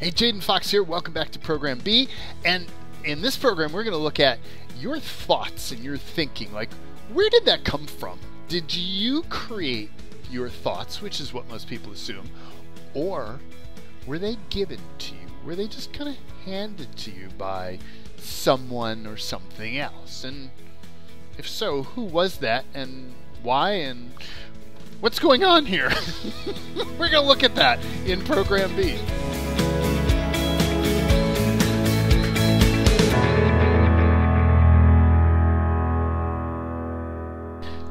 Hey, Jaden Fox here. Welcome back to Program B. And in this program, we're going to look at your thoughts and your thinking. Like, where did that come from? Did you create your thoughts, which is what most people assume, or were they given to you? Were they just kind of handed to you by someone or something else? And if so, who was that and why and what's going on here? We're going to look at that in Program B.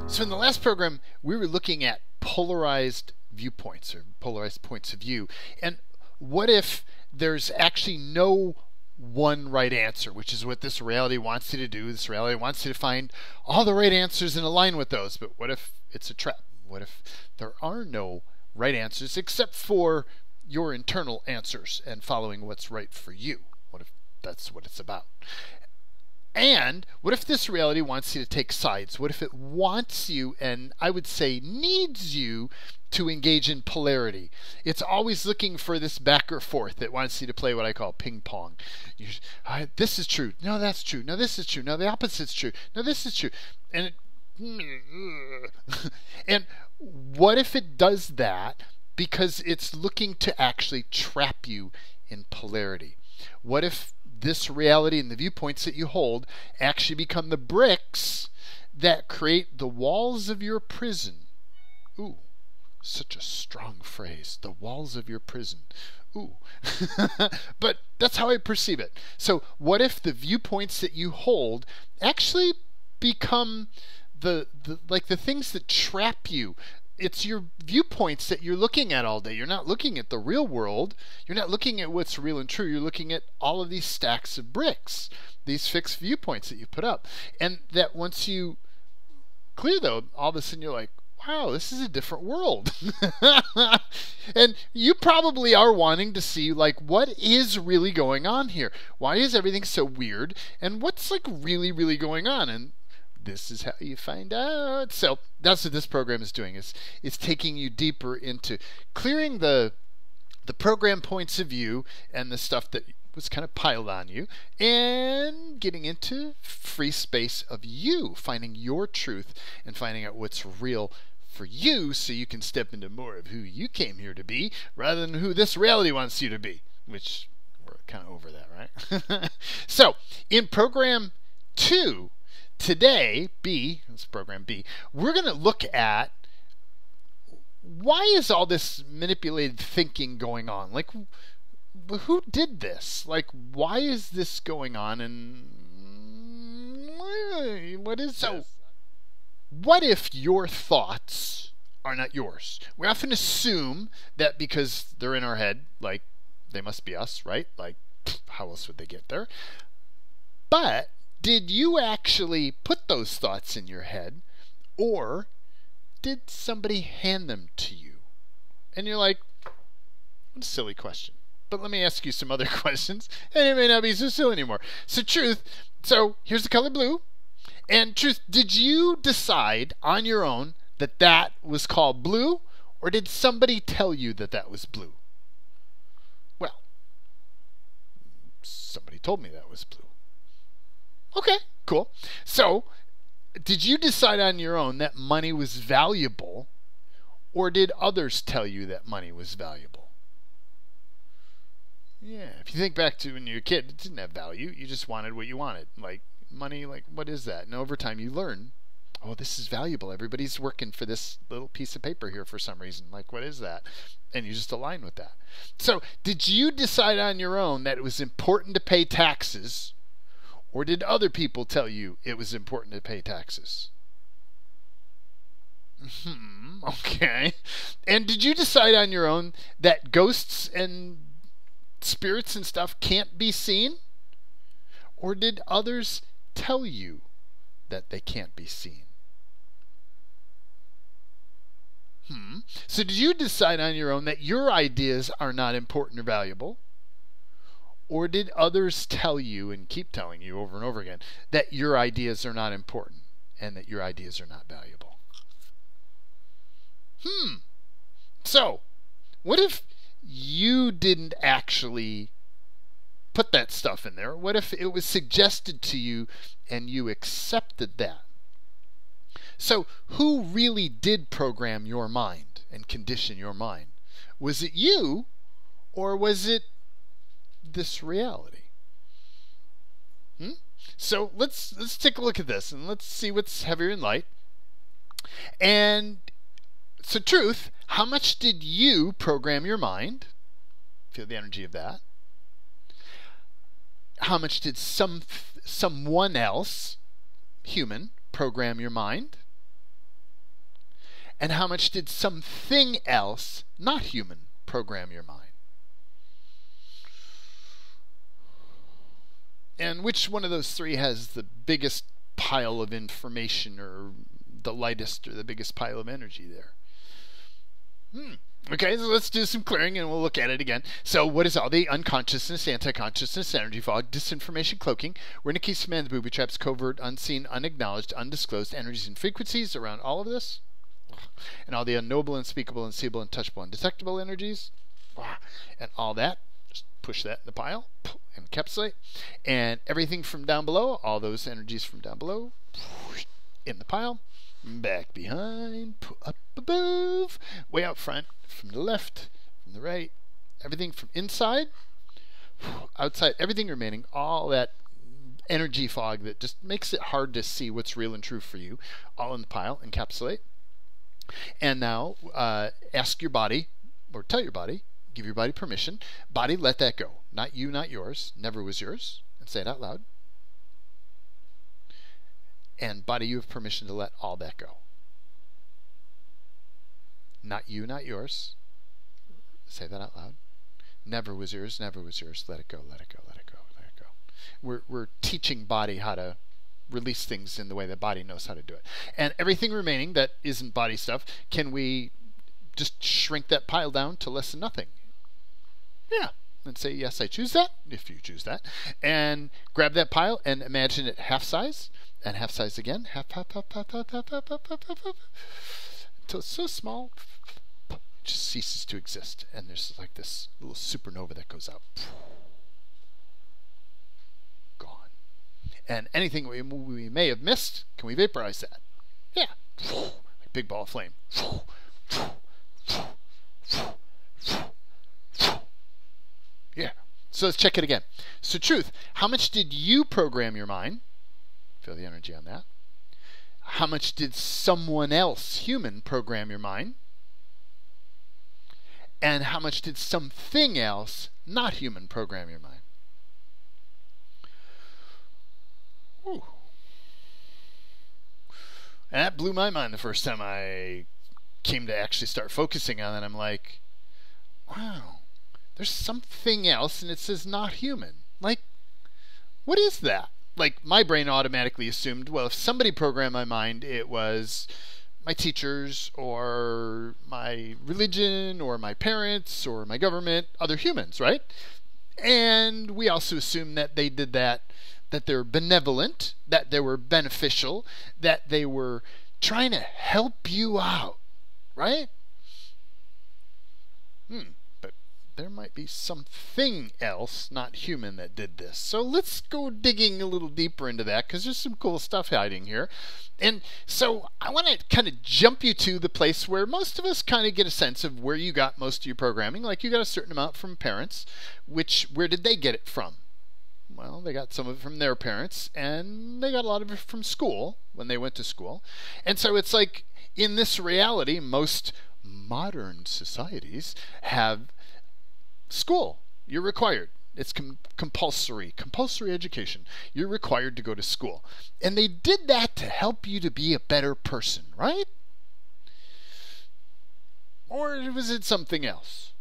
So in the last program, we were looking at polarized viewpoints or polarized points of view. And what if there's actually no one right answer, which is what this reality wants you to do. This reality wants you to find all the right answers and align with those. But what if it's a trap? What if there are no right answers except for your internal answers and following what's right for you? What if that's what it's about? And what if this reality wants you to take sides? What if it wants you, and I would say needs you, to engage in polarity? It's always looking for this back or forth. It wants you to play what I call ping pong. This is true. No, that's true. No, this is true. No, the opposite's true. No, this is true. And and what if it does that because it's looking to actually trap you in polarity? What if this reality and the viewpoints that you hold actually become the bricks that create the walls of your prison? Ooh, such a strong phrase. The walls of your prison. Ooh. But that's how I perceive it. So what if the viewpoints that you hold actually become the things that trap you? It's your viewpoints that you're looking at all day. You're not looking at the real world. You're not looking at what's real and true. You're looking at all of these stacks of bricks, these fixed viewpoints that you put up. And that once you clear those, all of a sudden you're like, wow, this is a different world. And you probably are wanting to see, like, what is really going on here? Why is everything so weird? And what's, like, really, really going on? And this is how you find out. So that's what this program is doing. It's taking you deeper into clearing the program points of view and the stuff that was kind of piled on you, and getting into free space of you, finding your truth and finding out what's real for you, so you can step into more of who you came here to be rather than who this reality wants you to be, which we're kind of over that, right? So in program 2 today, B, that's program B, we're going to look at why is all this manipulated thinking going on? Like, who did this? Like, why is this going on? And what is so? What if your thoughts are not yours? We often assume that because they're in our head, like, they must be us, right? Like, how else would they get there? But did you actually put those thoughts in your head, or did somebody hand them to you? And you're like, what a silly question. But let me ask you some other questions, and it may not be so silly anymore. So truth, so here's the color blue. And truth, did you decide on your own that that was called blue, or did somebody tell you that that was blue? Well, somebody told me that was blue. Okay, cool. So, did you decide on your own that money was valuable, or did others tell you that money was valuable? Yeah, if you think back to when you were a kid, it didn't have value. You just wanted what you wanted. Like, money, like, what is that? And over time you learn, oh, this is valuable. Everybody's working for this little piece of paper here for some reason. Like, what is that? And you just align with that. So, did you decide on your own that it was important to pay taxes, or did other people tell you it was important to pay taxes? Okay. And did you decide on your own that ghosts and spirits and stuff can't be seen? Or did others tell you that they can't be seen? So did you decide on your own that your ideas are not important or valuable? Or did others tell you and keep telling you over and over again that your ideas are not important and that your ideas are not valuable? So, what if you didn't actually put that stuff in there? What if it was suggested to you and you accepted that? So who really did program your mind and condition your mind? Was it you, or was it this reality? So let's take a look at this and let's see what's heavier in light. And so truth, how much did you program your mind? Feel the energy of that. How much did someone else, human, program your mind? And how much did something else, not human, program your mind? And which one of those three has the biggest pile of information, or the lightest, or the biggest pile of energy there? Okay, so let's do some clearing and we'll look at it again. So what is all the unconsciousness, anti-consciousness, energy fog, disinformation cloaking, Wernicke's command, the booby traps, covert, unseen, unacknowledged, undisclosed energies and frequencies around all of this? And all the unknowable, unspeakable, unseeable, untouchable, undetectable energies? And all that, just push that in the pile, encapsulate. And everything from down below, all those energies from down below, in the pile. Back behind, up above, way out front, from the left, from the right, everything from inside, outside, everything remaining, all that energy fog that just makes it hard to see what's real and true for you, all in the pile, encapsulate. And now ask your body, or tell your body, give your body permission, body, let that go. Not you, not yours, never was yours, and say it out loud. And body, you have permission to let all that go. Not you, not yours. Say that out loud. Never was yours, never was yours. Let it go, let it go, let it go, let it go. We're teaching body how to release things in the way that body knows how to do it. And everything remaining that isn't body stuff, can we just shrink that pile down to less than nothing? Yeah. And say, yes, I choose that, if you choose that. And grab that pile and imagine it half size. And half size again, half, until it's so small, it just ceases to exist. And there's like this little supernova that goes out. Gone. And anything we may have missed, can we vaporize that? Yeah. Like big ball of flame. Yeah. So let's check it again. So truth, how much did you program your mind? Feel the energy on that. How much did someone else, human, program your mind? And how much did something else, not human, program your mind? Whew. And that blew my mind the first time I came to actually start focusing on it. I'm like, wow, there's something else and it says not human. Like, what is that? Like, my brain automatically assumed, well, if somebody programmed my mind, it was my teachers or my religion or my parents or my government, other humans, right? And we also assume that they did that they're benevolent, that they were beneficial, that they were trying to help you out, right? But there might be something else, not human, that did this. So let's go digging a little deeper into that, because there's some cool stuff hiding here. And so I want to kind of jump you to the place where most of us kind of get a sense of where you got most of your programming. Like, you got a certain amount from parents, where did they get it from? Well, they got some of it from their parents, and they got a lot of it from school, when they went to school. And so it's like, in this reality, most modern societies have school. You're required. It's compulsory education. You're required to go to school. And they did that to help you to be a better person, right? Or was it something else?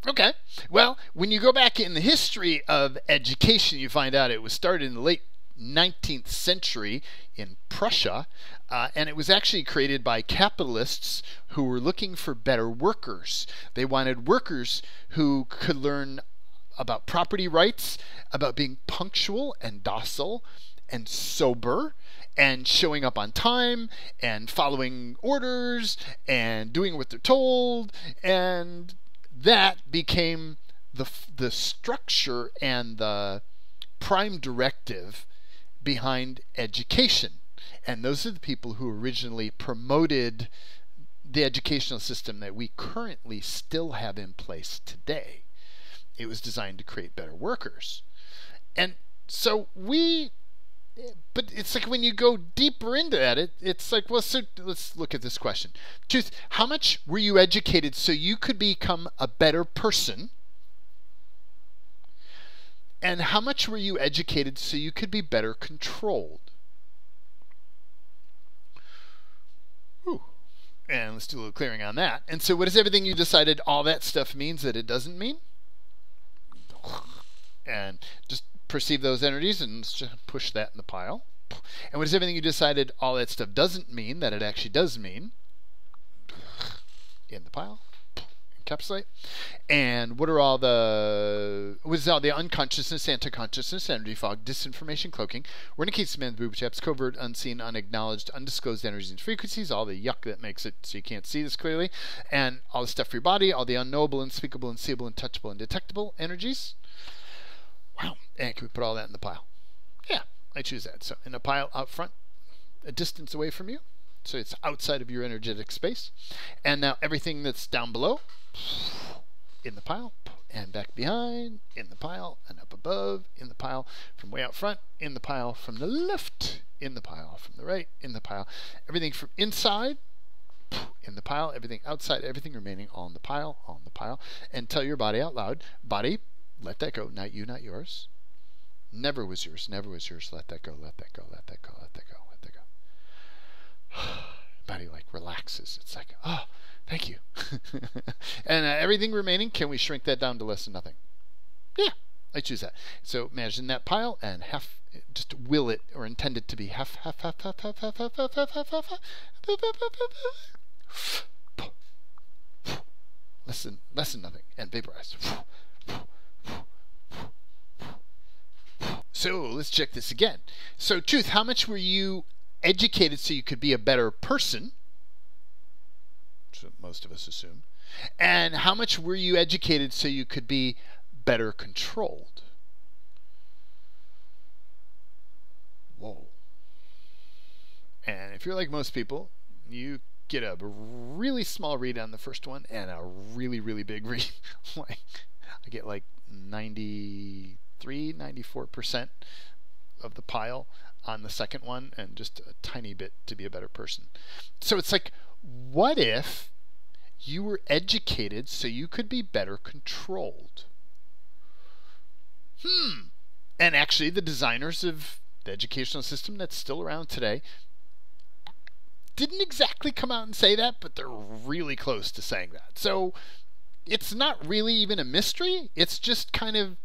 Okay. Well, when you go back in the history of education, you find out it was started in the late 19th century in Prussia, and it was actually created by capitalists who were looking for better workers. They wanted workers who could learn about property rights, about being punctual and docile and sober and showing up on time and following orders and doing what they're told. And that became the structure and the prime directive behind education. And those are the people who originally promoted the educational system that we currently still have in place today. It was designed to create better workers. And so but it's like when you go deeper into that, it's like, well, so let's look at this question. Truth, how much were you educated so you could become a better person? And how much were you educated so you could be better controlled? Ooh. And let's do a little clearing on that. And so what is everything you decided all that stuff means that it doesn't mean? And just perceive those energies and just push that in the pile. And what is everything you decided all that stuff doesn't mean that it actually does mean? In the pile. Encapsulate. And what is all the unconsciousness, anti-consciousness, energy fog, disinformation, cloaking, renegades, man, booby traps, covert, unseen, unacknowledged, undisclosed energies and frequencies, all the yuck that makes it so you can't see this clearly, and all the stuff for your body, all the unknowable, unspeakable, unseeable, untouchable, and detectable energies. Wow. And can we put all that in the pile? Yeah, I choose that. So in a pile out front, a distance away from you. So it's outside of your energetic space. And now everything that's down below, in the pile, and back behind, in the pile, and up above, in the pile, from way out front, in the pile, from the left, in the pile, from the right, in the pile. Everything from inside, in the pile, everything outside, everything remaining all in the pile, all in the pile. And tell your body out loud, body, let that go. Not you, not yours. Never was yours. Never was yours. Let that go. Let that go. Let that go. Let that go. Let that go. Body like relaxes. It's like, oh, thank you. And everything remaining, can we shrink that down to less than nothing? Yeah, I choose that. So imagine that pile and just will it or intend it to be half. Less than nothing and vaporize. So let's check this again. So truth, how much were you educated so you could be a better person? So most of us assume. And how much were you educated so you could be better controlled? Whoa. And if you're like most people, you get a really small read on the first one and a really, really big read. Like I get like 94% of the pile on the second one and just a tiny bit to be a better person. So it's like, what if you were educated so you could be better controlled? And actually the designers of the educational system that's still around today didn't exactly come out and say that, but they're really close to saying that. So it's not really even a mystery. It's just kind of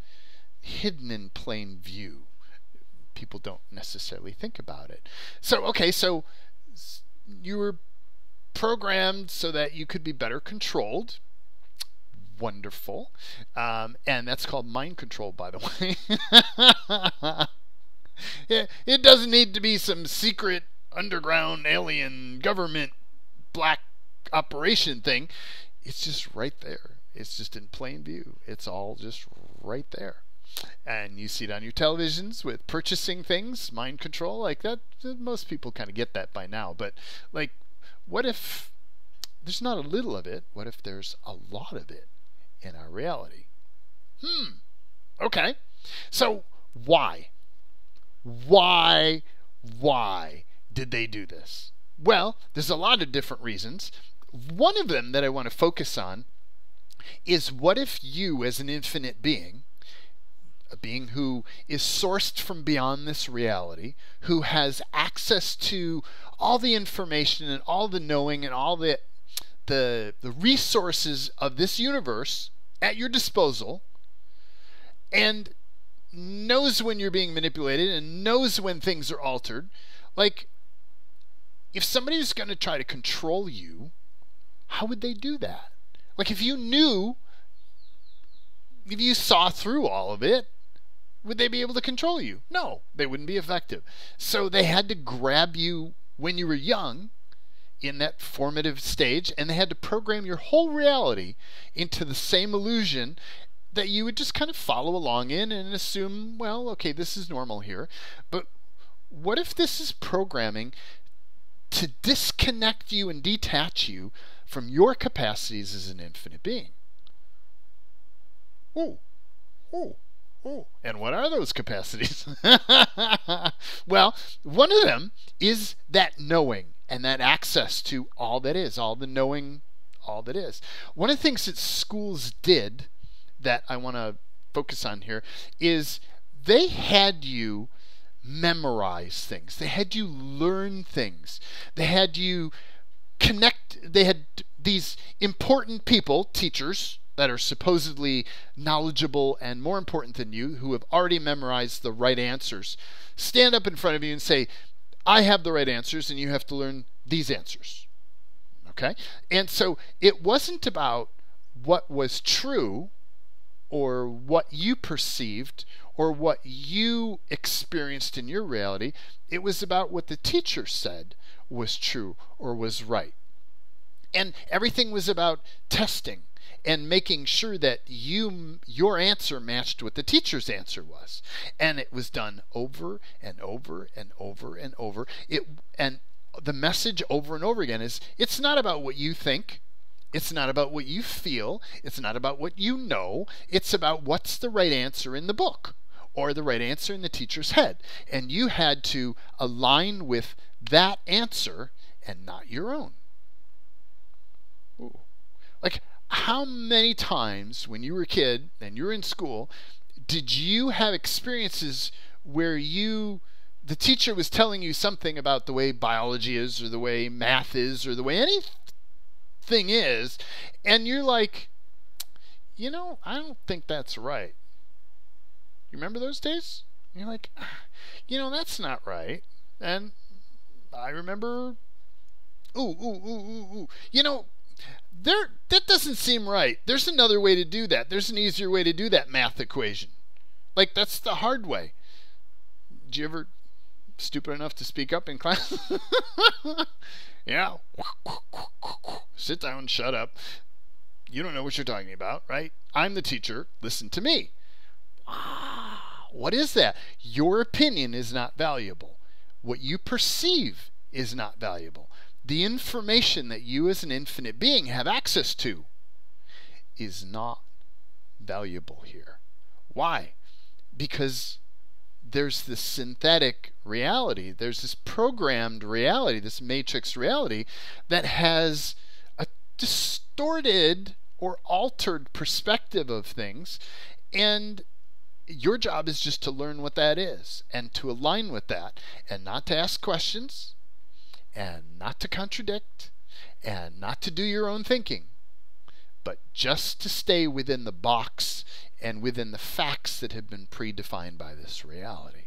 hidden in plain view. People don't necessarily think about it. So, okay, so you were programmed so that you could be better controlled. Wonderful. And that's called mind control, by the way. It doesn't need to be some secret underground alien government black operation thing. It's just right there. It's just in plain view. It's all just right there. And you see it on your televisions with purchasing things, mind control like that. Most people kind of get that by now. But like, what if there's not a little of it? What if there's a lot of it in our reality? Okay. So why? Why did they do this? Well, there's a lot of different reasons. One of them that I want to focus on is, what if you, as an infinite being, a being who is sourced from beyond this reality, who has access to all the information and all the knowing and all the resources of this universe at your disposal, and knows when you're being manipulated and knows when things are altered? Like, if somebody's going to try to control you, how would they do that? Like, if you knew, if you saw through all of it, would they be able to control you? No, they wouldn't be effective. So they had to grab you when you were young in that formative stage, and they had to program your whole reality into the same illusion that you would just kind of follow along in and assume, well, okay, this is normal here. But what if this is programming to disconnect you and detach you from your capacities as an infinite being? Ooh, ooh, ooh. And what are those capacities? Well, one of them is that knowing and that access to all that is, all the knowing, all that is. One of the things that schools did that I want to focus on here is they had you memorize things. They had you learn things. They had you connect. They had these important people, teachers, that are supposedly knowledgeable and more important than you, who have already memorized the right answers, stand up in front of you and say, I have the right answers and you have to learn these answers. Okay? And so it wasn't about what was true or what you perceived or what you experienced in your reality. It was about what the teacher said was true or was right. And everything was about testing and making sure that your answer matched what the teacher's answer was. And it was done over and over and over and over. And the message over and over again is, it's not about what you think. It's not about what you feel. It's not about what you know. It's about what's the right answer in the book or the right answer in the teacher's head. And you had to align with that answer and not your own. Ooh. Like, how many times when you were a kid and you were in school did you have experiences where the teacher was telling you something about the way biology is or the way math is or the way anything is, and you're like, I don't think that's right. You remember those days? You're like, that's not right. And I remember, that doesn't seem right. There's another way to do that. There's an easier way to do that math equation. Like, that's the hard way. Did you ever stupid enough to speak up in class? Yeah. Sit down, shut up. You don't know what you're talking about, right? I'm the teacher. Listen to me. What is that? Your opinion is not valuable. What you perceive is not valuable. The information that you as an infinite being have access to is not valuable here. Why? Because there's this synthetic reality, there's this programmed reality, this matrix reality that has a distorted or altered perspective of things, and your job is just to learn what that is and to align with that and not to ask questions and not to contradict and not to do your own thinking, but just to stay within the box and within the facts that have been predefined by this reality.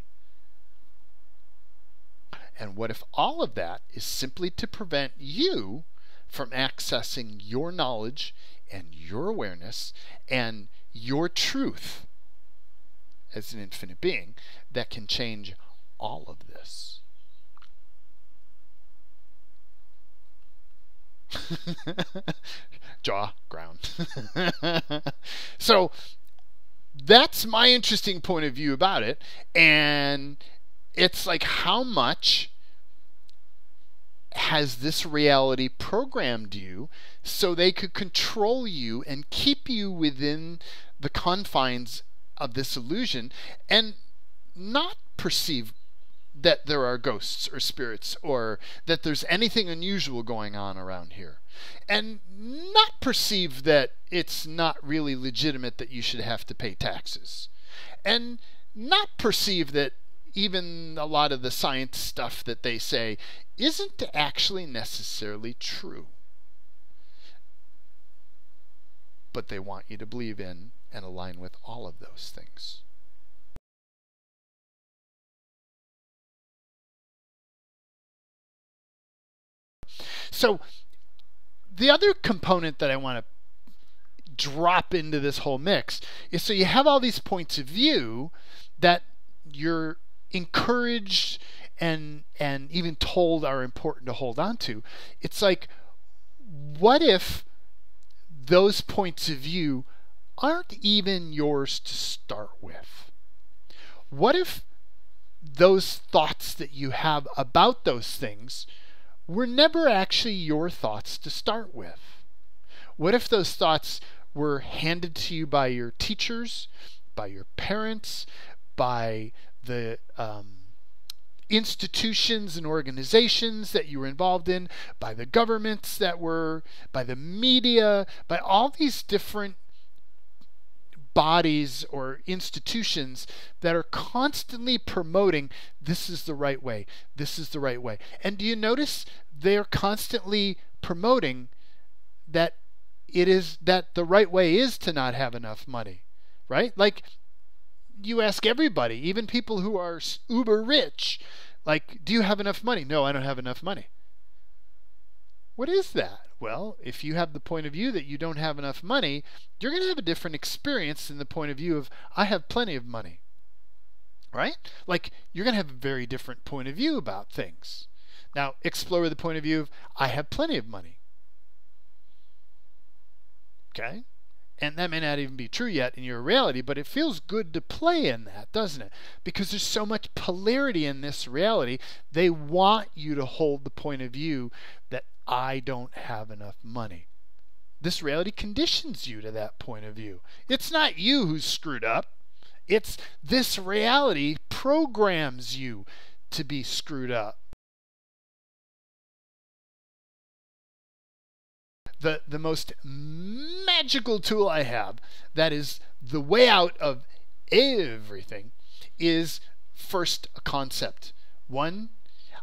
And what if all of that is simply to prevent you from accessing your knowledge and your awareness and your truth as an infinite being that can change all of this? Jaw ground. So that's my interesting point of view about it. And it's like, how much has this reality programmed you so they could control you and keep you within the confines of this illusion and not perceive that there are ghosts or spirits or that there's anything unusual going on around here, and not perceive that it's not really legitimate that you should have to pay taxes, and not perceive that even a lot of the science stuff that they say isn't actually necessarily true. But they want you to believe in and align with all of those things. So the other component that I want to drop into this whole mix is, so you have all these points of view that you're encouraged and even told are important to hold on to. It's like, what if those points of view aren't even yours to start with? What if those thoughts that you have about those things were never actually your thoughts to start with? What if those thoughts were handed to you by your teachers, by your parents, by the institutions and organizations that you were involved in, by the governments that were, by the media, by all these different bodies or institutions that are constantly promoting this is the right way, this is the right way. And do you notice they're constantly promoting that it is that the right way is to not have enough money, right? Like, you ask everybody, even people who are uber rich, like, do you have enough money? No, I don't have enough money. What is that? Well, if you have the point of view that you don't have enough money, you're going to have a different experience than the point of view of, I have plenty of money. Right? Like, you're going to have a very different point of view about things. Now, explore the point of view of, I have plenty of money. Okay? And that may not even be true yet in your reality, but it feels good to play in that, doesn't it? Because there's so much polarity in this reality. They want you to hold the point of view that I don't have enough money. This reality conditions you to that point of view. It's not you who's screwed up. It's this reality programs you to be screwed up. The most magical tool I have that is the way out of everything is first a concept. One,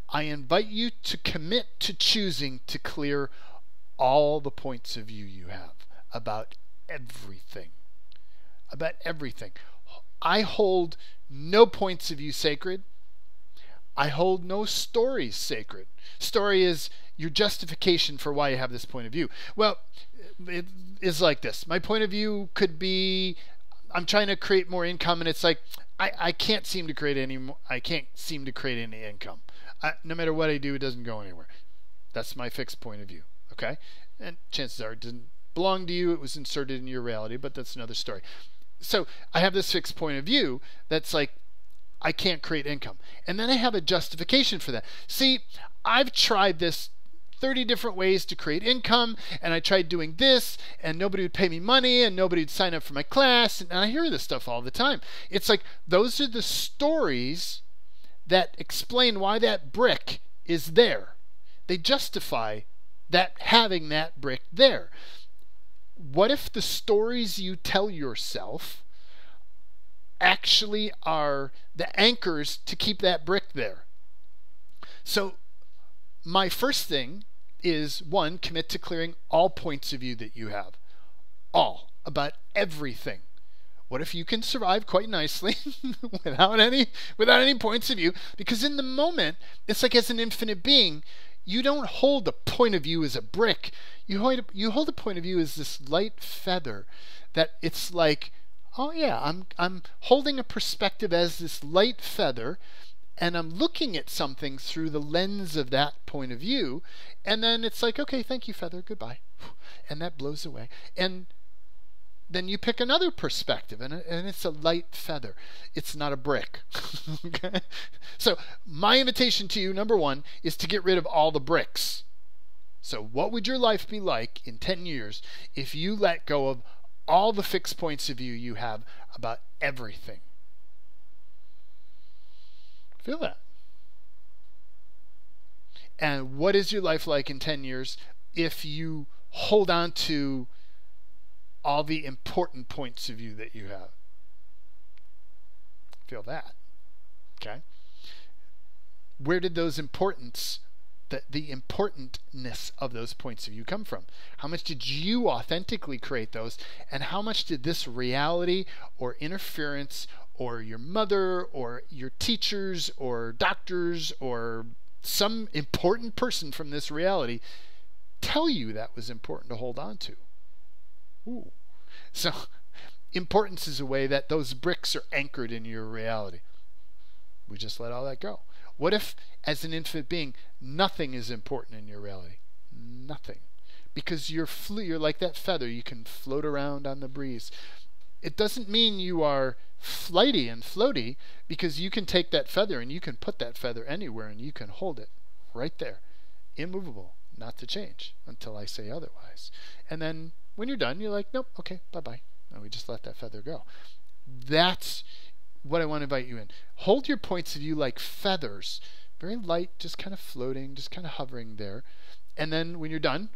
I invite you to commit to choosing to clear all the points of view you have about everything. About everything. I hold no points of view sacred. I hold no stories sacred. Story is your justification for why you have this point of view. Well, it is like this. My point of view could be, I'm trying to create more income, and it's like, I can't seem to create any income. No matter what I do, it doesn't go anywhere. That's my fixed point of view. Okay? And chances are it didn't belong to you. It was inserted in your reality, but that's another story. So I have this fixed point of view that's like, I can't create income. And then I have a justification for that. See, I've tried this 30 different ways to create income, and I tried doing this, and nobody would pay me money, and nobody would sign up for my class, and I hear this stuff all the time. It's like, those are the stories that explain why that brick is there. They justify that having that brick there. What if the stories you tell yourself actually are the anchors to keep that brick there? So my first thing is, one, commit to clearing all points of view that you have. All. About everything. What if you can survive quite nicely without any points of view? Because in the moment, it's like, as an infinite being, you don't hold a point of view as a brick. You hold a point of view as this light feather that it's like, oh yeah, I'm holding a perspective as this light feather, and I'm looking at something through the lens of that point of view, and then it's like, okay, thank you, feather, goodbye. And that blows away. And then you pick another perspective, and it's a light feather. It's not a brick. Okay? So my invitation to you, number one, is to get rid of all the bricks. So what would your life be like in 10 years if you let go of all the fixed points of view you have about everything? Feel that. And what is your life like in 10 years if you hold on to all the important points of view that you have? Feel that. Okay? Where did those importance, the importantness of those points of view come from? How much did you authentically create those? And how much did this reality or interference or your mother or your teachers or doctors or some important person from this reality tell you that was important to hold on to? Ooh. So importance is a way that those bricks are anchored in your reality. We just let all that go. What if, as an infinite being, nothing is important in your reality? Nothing. Because you're like that feather. You can float around on the breeze. It doesn't mean you are flighty and floaty, because you can take that feather and you can put that feather anywhere and you can hold it right there, immovable, not to change until I say otherwise. And then when you're done, you're like, nope, okay, bye-bye. And we just let that feather go. That's what I want to invite you in. Hold your points of view like feathers, very light, just kind of floating, just kind of hovering there. And then when you're done,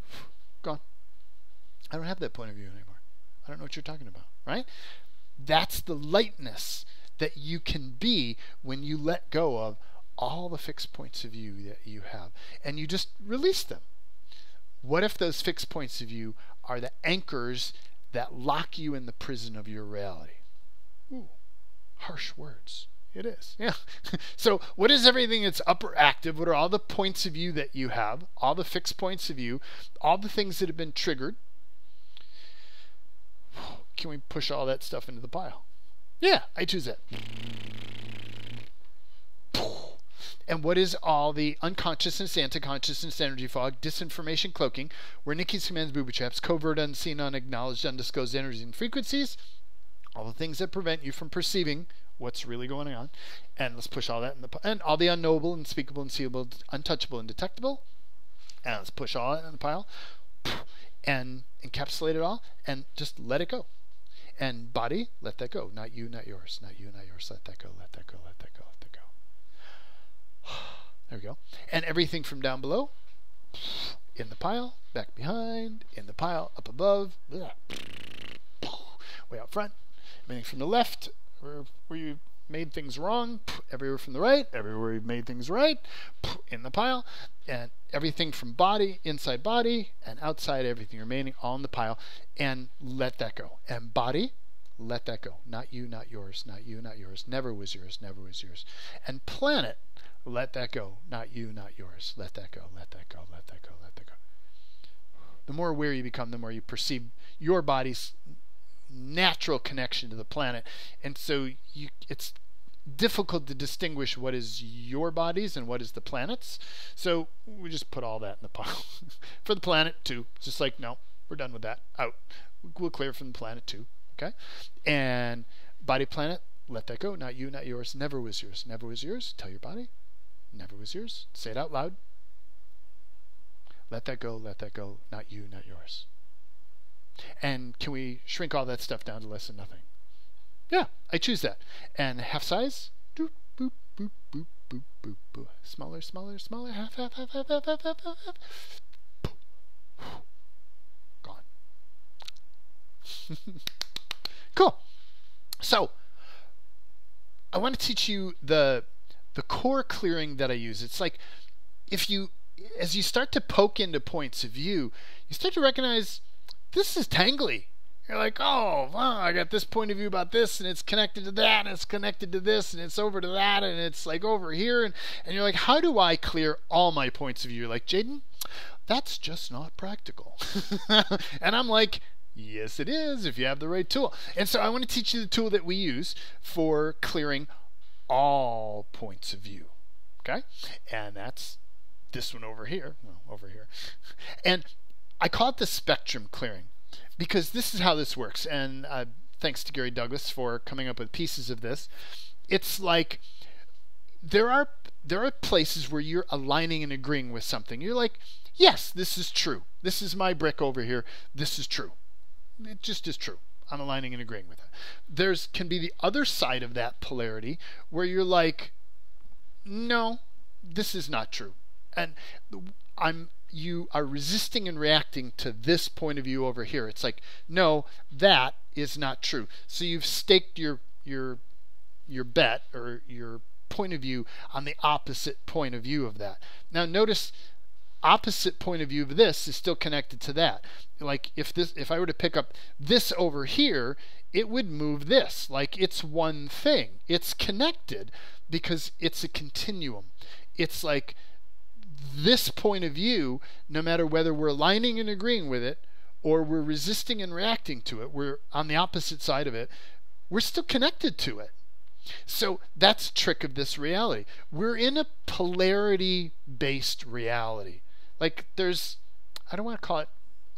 gone. I don't have that point of view anymore. I don't know what you're talking about, right? That's the lightness that you can be when you let go of all the fixed points of view that you have, and you just release them. What if those fixed points of view are the anchors that lock you in the prison of your reality? Ooh, harsh words. It is. Yeah. So what is everything that's upper active? What are all the points of view that you have? All the fixed points of view, all the things that have been triggered. Can we push all that stuff into the pile? Yeah, I choose that. And what is all the unconsciousness, anti-consciousness, energy fog, disinformation cloaking, where Nikki's commands, booby traps, covert, unseen, unacknowledged, undisclosed energies and frequencies, all the things that prevent you from perceiving what's really going on. And let's push all that in the pile. And all the unknowable, unspeakable, unseeable, untouchable, undetectable. And let's push all that in the pile. And encapsulate it all and just let it go. And body, let that go. Not you, not yours. Not you, not yours. Let that go, let that go, let that go, let that go. There we go. And everything from down below, in the pile, back behind, in the pile, up above, way out front. Everything from the left, where you made things wrong, everywhere from the right, everywhere you've made things right, in the pile. And everything from body, inside body, and outside, everything remaining, all in the pile. And let that go. And body, let that go. Not you, not yours. Not you, not yours. Never was yours. Never was yours. And planet, let that go. Not you, not yours. Let that go. Let that go. Let that go. Let that go. The more aware you become, the more you perceive your body's natural connection to the planet. And so it's difficult to distinguish what is your body's and what is the planet's. So we just put all that in the pile. For the planet too, just like, no, we're done with that. Out. We'll clear from the planet too. Okay? And body, planet, let that go. Not you, not yours. Never was yours. Never was yours. Tell your body. Never was yours. Say it out loud. Let that go. Let that go. Not you, not yours. And can we shrink all that stuff down to less than nothing? Yeah, I choose that. And half size. Doop, boop, boop, boop, boop, boop, boop. Smaller, smaller, smaller. Half, half, half, half, half, half, half, half. Gone. Cool. So, I want to teach you the core clearing that I use. It's like, as you start to poke into points of view, you start to recognize this is tangly. You're like, oh, wow, I got this point of view about this, and it's connected to that, and it's connected to this, and it's over to that, and it's like over here. And you're like, how do I clear all my points of view? You're like, Jaden, that's just not practical. And I'm like, yes, it is, if you have the right tool. And so I want to teach you the tool that we use for clearing all points of view. Okay? And that's this one over here. Well, over here. And I call it the spectrum clearing, because this is how this works. And thanks to Gary Douglas for coming up with pieces of this. It's like there are places where you're aligning and agreeing with something. You're like, yes, this is true. This is my brick over here. This is true. It just is true. I'm aligning and agreeing with it. There's can be the other side of that polarity where you're like, no, this is not true. And you are resisting and reacting to this point of view over here. It's like, no, that is not true. So you've staked your bet or your point of view on the opposite point of view of that. Now notice, opposite point of view of this is still connected to that. Like if I were to pick up this over here, it would move this. Like it's one thing. It's connected because it's a continuum. It's like this point of view, no matter whether we're aligning and agreeing with it or we're resisting and reacting to it, we're on the opposite side of it, we're still connected to it. So that's the trick of this reality. We're in a polarity-based reality. Like there's, I don't want to call it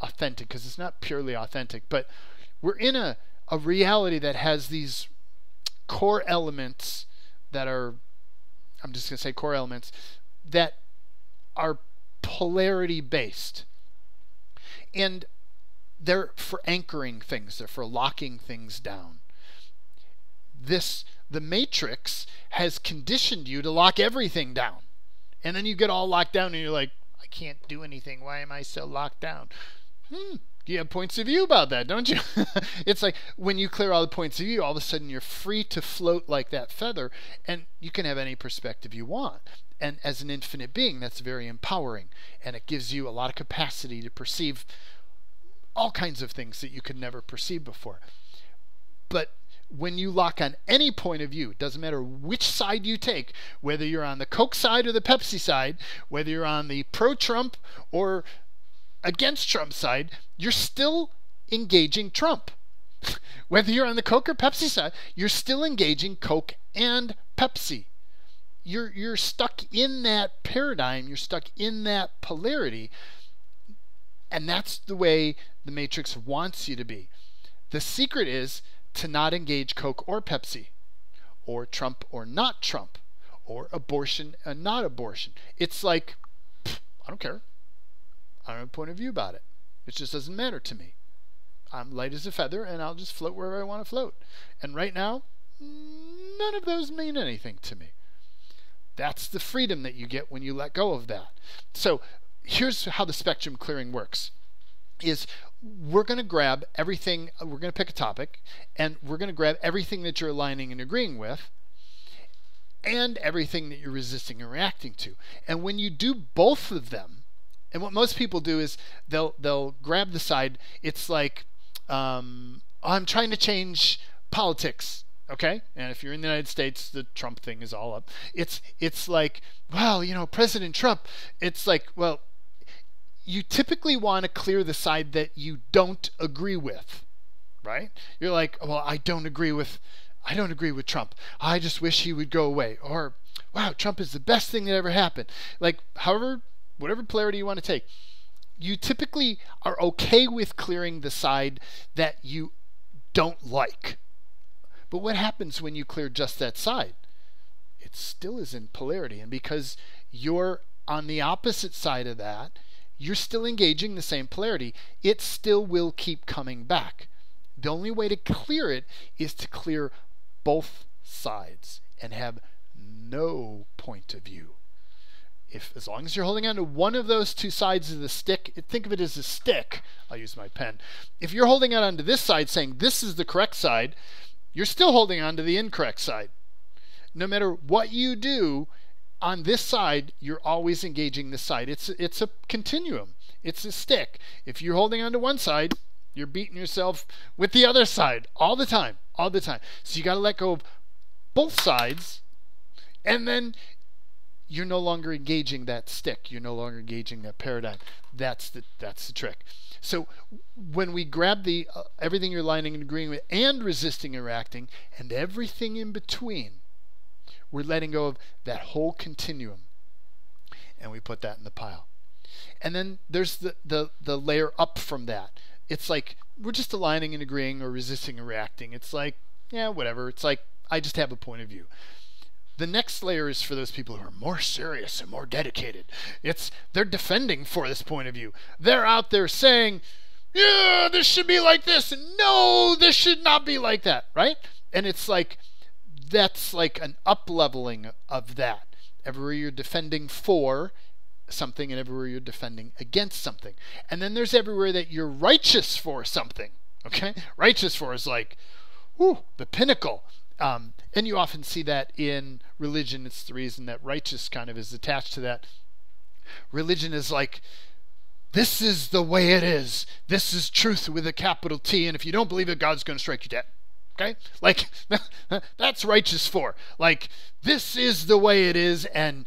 authentic because it's not purely authentic, but we're in a reality that has these core elements that are, I'm just going to say core elements, that are polarity-based. And they're for anchoring things, they're for locking things down. The matrix has conditioned you to lock everything down. And then you get all locked down and you're like, I can't do anything. Why am I so locked down? You have points of view about that, don't you? It's like when you clear all the points of view, all of a sudden you're free to float like that feather, and you can have any perspective you want. And as an infinite being, that's very empowering. And it gives you a lot of capacity to perceive all kinds of things that you could never perceive before. But when you lock on any point of view, it doesn't matter which side you take, whether you're on the Coke side or the Pepsi side, whether you're on the pro-Trump or against Trump side, you're still engaging Trump. Whether you're on the Coke or Pepsi side, you're still engaging Coke and Pepsi. You're stuck in that paradigm, you're stuck in that polarity, and that's the way the Matrix wants you to be. The secret is to not engage Coke or Pepsi, or Trump or not Trump, or abortion and not abortion. It's like, I don't care. I don't have a point of view about it. It just doesn't matter to me. I'm light as a feather and I'll just float wherever I want to float. And right now, none of those mean anything to me. That's the freedom that you get when you let go of that. So here's how the spectrum clearing works. Is we're going to grab everything, we're going to pick a topic, and we're going to grab everything that you're aligning and agreeing with, and everything that you're resisting and reacting to. And when you do both of them, and what most people do is they'll grab the side, it's like, I'm trying to change politics, okay? And if you're in the United States, the Trump thing is all up. It's like, well, President Trump, it's like, well, you typically want to clear the side that you don't agree with, right? You're like, well, I don't agree with Trump. I just wish he would go away. Or, wow, Trump is the best thing that ever happened. Like, whatever polarity you want to take, you typically are okay with clearing the side that you don't like. But what happens when you clear just that side? It still is in polarity. And because you're on the opposite side of that, you're still engaging the same polarity. It still will keep coming back. The only way to clear it is to clear both sides and have no point of view. As long as you're holding on to one of those two sides of the stick, think of it as a stick. I'll use my pen. If you're holding on to this side saying this is the correct side, you're still holding on to the incorrect side. No matter what you do, on this side, you're always engaging this side. It's a continuum. It's a stick. If you're holding on to one side, you're beating yourself with the other side all the time. So you got to let go of both sides, and then you're no longer engaging that stick. You're no longer engaging that paradigm. That's the trick. So when we grab the everything you're aligning and agreeing with and resisting and reacting and everything in between, we're letting go of that whole continuum, and we put that in the pile. And then there's the layer up from that. It's like we're just aligning and agreeing or resisting and reacting. It's like, yeah, whatever. It's like I just have a point of view. The next layer is for those people who are more serious and more dedicated. They're defending for this point of view. They're out there saying, yeah, this should be like this, and no, this should not be like that, right? And it's like, that's like an up-leveling of that. Everywhere you're defending for something and everywhere you're defending against something. And then there's everywhere that you're righteous for something, okay? Righteous for is like, the pinnacle. And you often see that in religion. It's the reason that righteous kind of is attached to that. Religion is like, this is the way it is. This is truth with a capital T, and if you don't believe it, God's going to strike you dead. Okay? Like, that's righteous for. Like, this is the way it is, and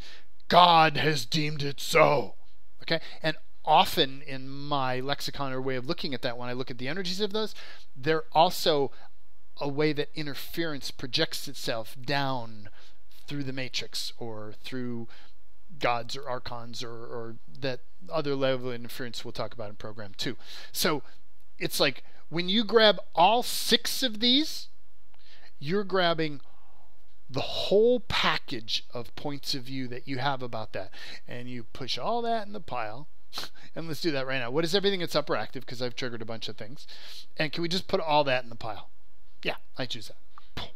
God has deemed it so. Okay? And often in my lexicon or way of looking at that, when I look at the energies of those, they're also a way that interference projects itself down through the matrix or through gods or archons or that other level of interference we'll talk about in program 2. So it's like when you grab all 6 of these, you're grabbing the whole package of points of view that you have about that. And you push all that in the pile. And let's do that right now. What is everything that's upper active? Because I've triggered a bunch of things. And can we just put all that in the pile? Yeah, I choose that.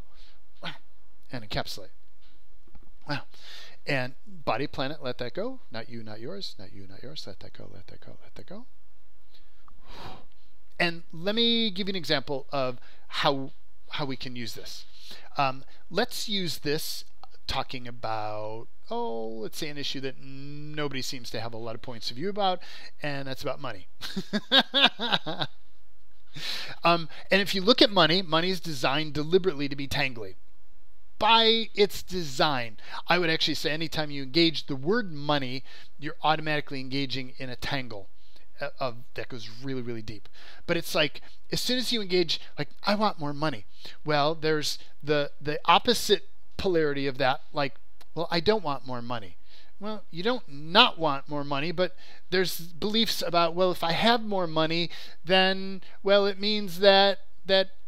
And encapsulate. Wow. And body, planet, let that go. Not you, not yours. Not you, not yours. Let that go, let that go, let that go. And let me give you an example of how we can use this. Let's use this talking about, let's say an issue that nobody seems to have a lot of points of view about, and that's about money. And if you look at money, money is designed deliberately to be tangly. By its design, I would actually say anytime you engage the word money, you're automatically engaging in a tangle that goes really, really deep. But it's like, as soon as you engage, like, I want more money. Well, there's the opposite polarity of that, like, well, I don't want more money. Well, you don't not want more money, but there's beliefs about, well, if I have more money, then, well, it means that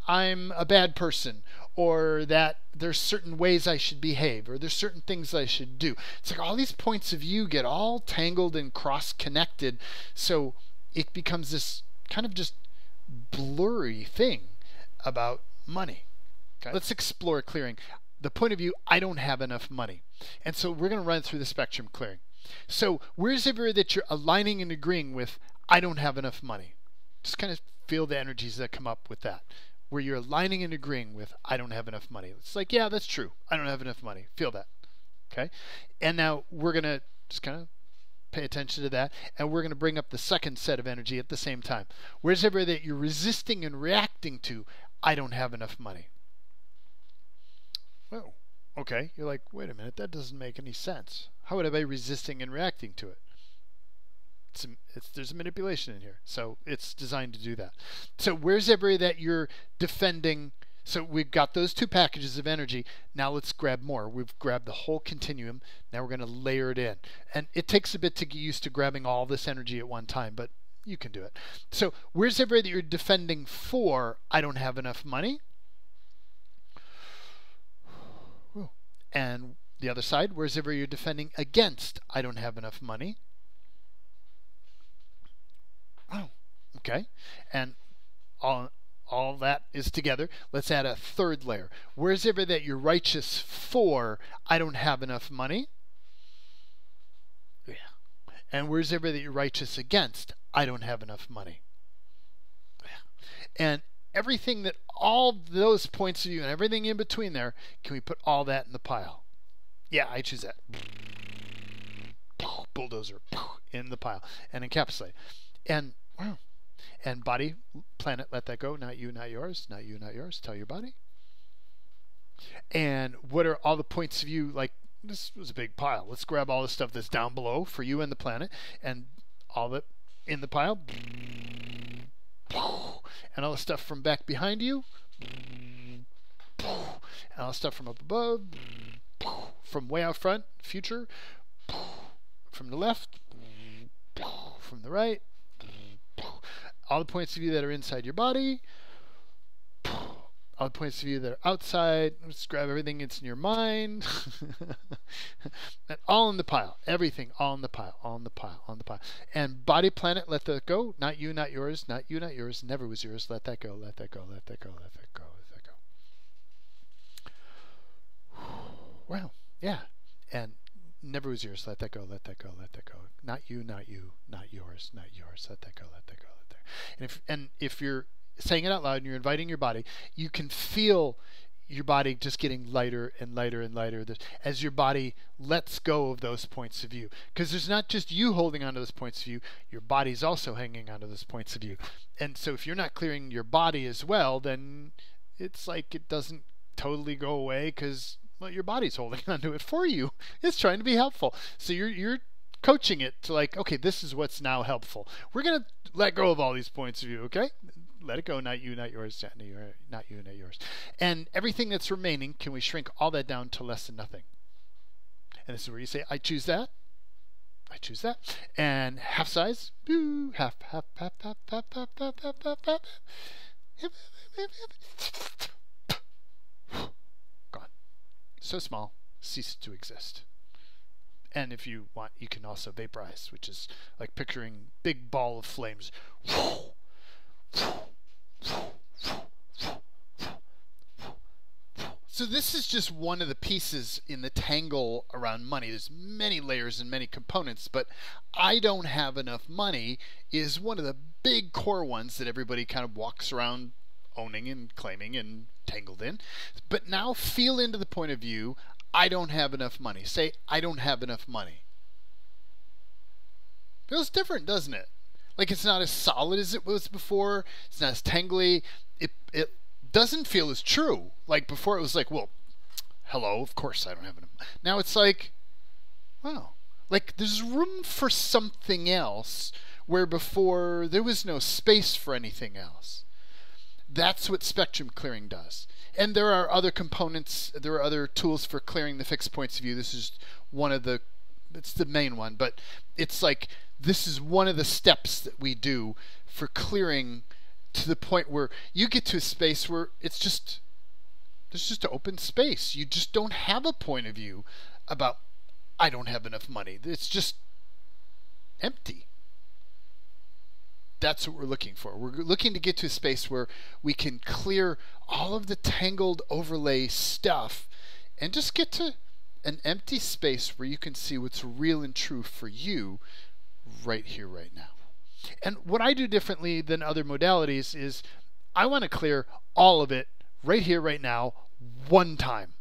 I'm a bad person, or that there's certain ways I should behave, or there's certain things I should do. It's like all these points of view get all tangled and cross-connected, so it becomes this kind of just blurry thing about money. Okay? Let's explore clearing. The point of view, I don't have enough money. And so we're going to run through the spectrum clearing. So where's everywhere that you're aligning and agreeing with, I don't have enough money? Just kind of feel the energies that come up with that. Where you're aligning and agreeing with, I don't have enough money. It's like, yeah, that's true. I don't have enough money. Feel that. Okay? And now we're going to just kind of pay attention to that. And we're going to bring up the second set of energy at the same time. Where's everywhere that you're resisting and reacting to, I don't have enough money? Oh, okay. You're like, wait a minute. That doesn't make any sense. How would I be resisting and reacting to it? There's a manipulation in here, so it's designed to do that. So where's everywhere that you're defending? So we've got those 2 packages of energy. Now let's grab more. We've grabbed the whole continuum. Now we're going to layer it in. And it takes a bit to get used to grabbing all this energy at one time, but you can do it. So where's everywhere that you're defending for, I don't have enough money? And the other side, where's everywhere you're defending against, I don't have enough money? Oh, okay. And all that is together. Let's add a third layer. Where's ever that you're righteous for, I don't have enough money? Yeah. And where's ever that you're righteous against, I don't have enough money? Yeah. And everything that all those points of view and everything in between there, can we put all that in the pile? Yeah, I choose that. Bulldozer in the pile and encapsulate. And wow. And body, planet, let that go. Not you, not yours. Not you, not yours. Tell your body. And what are all the points of view? Like, this was a big pile. Let's grab all the stuff that's down below for you and the planet, and all that in the pile. And all the stuff from back behind you. And all the stuff from up above. From way out front, future. From the left. From the right. All the points of view that are inside your body. All the points of view that are outside. Let's grab everything that's in your mind. And all in the pile. Everything all in the pile. All in the pile. All in the pile. And body, planet, let that go. Not you, not yours. Not you, not yours. Never was yours. Let that go. Let that go. Let that go. Let that go. Let that go. Wow. Yeah. And never was yours. Let that go. Let that go. Let that go. Not you, not you, not yours, not yours. Let that go. Let that go. Let that go. And if you're saying it out loud and you're inviting your body, you can feel your body just getting lighter and lighter and lighter as your body lets go of those points of view. Because there's not just you holding onto those points of view, your body's also hanging onto those points of view. And so if you're not clearing your body as well, then it's like it doesn't totally go away because, well, your body's holding onto it for you. It's trying to be helpful. So you're coaching it to like, okay, this is what's now helpful. We're going to let go of all these points of view, okay? let it go, not you, not yours, not you, not yours. And everything that's remaining, can we shrink all that down to less than nothing? And this is where you say, I choose that. I choose that. And half size, half. Gone. So small, cease to exist. And if you want, you can also vaporize, which is like picturing big ball of flames. So this is just one of the pieces in the tangle around money. There's many layers and many components, but I don't have enough money is one of the big core ones that everybody kind of walks around owning and claiming and tangled in. But now feel into the point of view, I don't have enough money. Say, I don't have enough money. Feels different, doesn't it? Like it's not as solid as it was before. It's not as tangly. It doesn't feel as true. Like before it was like, well, hello, of course I don't have enough. Now it's like, wow. Like there's room for something else where before there was no space for anything else. That's what spectrum clearing does. And there are other components, there are other tools for clearing the fixed points of view. This is one of the, it's the main one, but it's like, this is one of the steps that we do for clearing to the point where you get to a space where it's just, there's just an open space. You just don't have a point of view about, I don't have enough money. It's just empty. That's what we're looking for. We're looking to get to a space where we can clear all of the tangled overlay stuff and just get to an empty space where you can see what's real and true for you right here, right now. And what I do differently than other modalities is I want to clear all of it right here, right now, one time.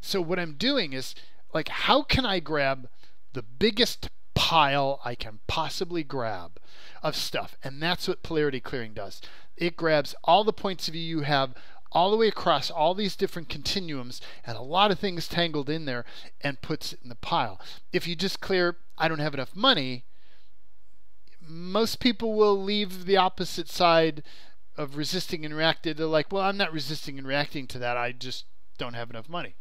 So what I'm doing is, like, how can I grab the biggest pile I can possibly grab of stuff? And that's what polarity clearing does. It grabs all the points of view you have all the way across all these different continuums and a lot of things tangled in there and puts it in the pile. If you just clear, I don't have enough money, most people will leave the opposite side of resisting and reacting. They're like, well, I'm not resisting and reacting to that. I just don't have enough money.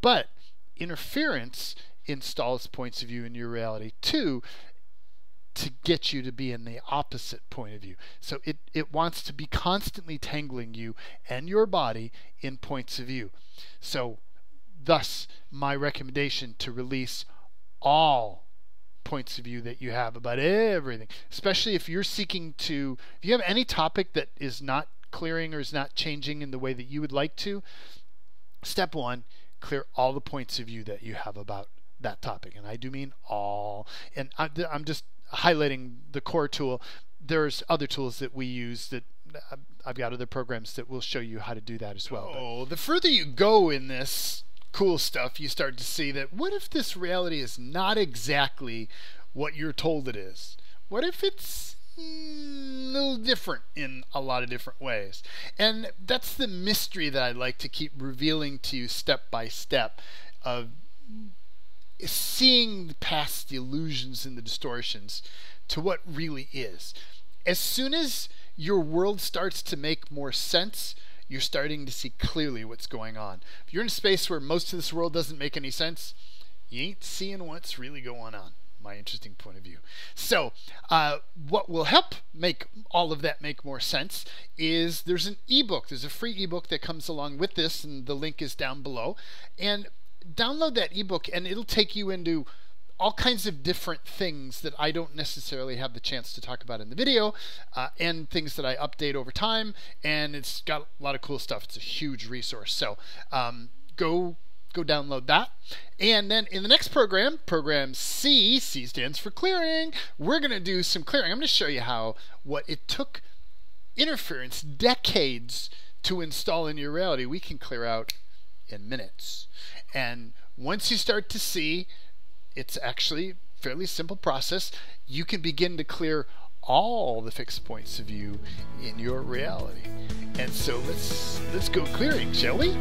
But interference installs points of view in your reality too, to get you to be in the opposite point of view. So it wants to be constantly tangling you and your body in points of view. So thus my recommendation to release all points of view that you have about everything, especially if you're seeking to, if you have any topic that is not clearing or is not changing in the way that you would like to, step one, clear all the points of view that you have about that topic. And I do mean all. And I'm just highlighting the core tool. There's other tools that we use that I've got other programs that will show you how to do that as well. Oh, the further you go in this cool stuff, you start to see that what if this reality is not exactly what you're told it is? What if it's a little different in a lot of different ways? And that's the mystery that I'd like to keep revealing to you step by step, of seeing past the illusions and the distortions to what really is. As soon as your world starts to make more sense, you're starting to see clearly what's going on. If you're in a space where most of this world doesn't make any sense, you ain't seeing what's really going on. My interesting point of view. So what will help make all of that make more sense is there's an ebook. There's a free ebook that comes along with this, and the link is down below. And download that ebook and it'll take you into all kinds of different things that I don't necessarily have the chance to talk about in the video, and things that I update over time, and it's got a lot of cool stuff. It's a huge resource. So go download that. And then in the next program, program C stands for clearing, we're going to do some clearing. I'm going to show you how what it took interference decades to install in your reality, we can clear out in minutes. And once you start to see it's actually a fairly simple process, you can begin to clear all the fixed points of view in your reality. And so let's go clearing, shall we?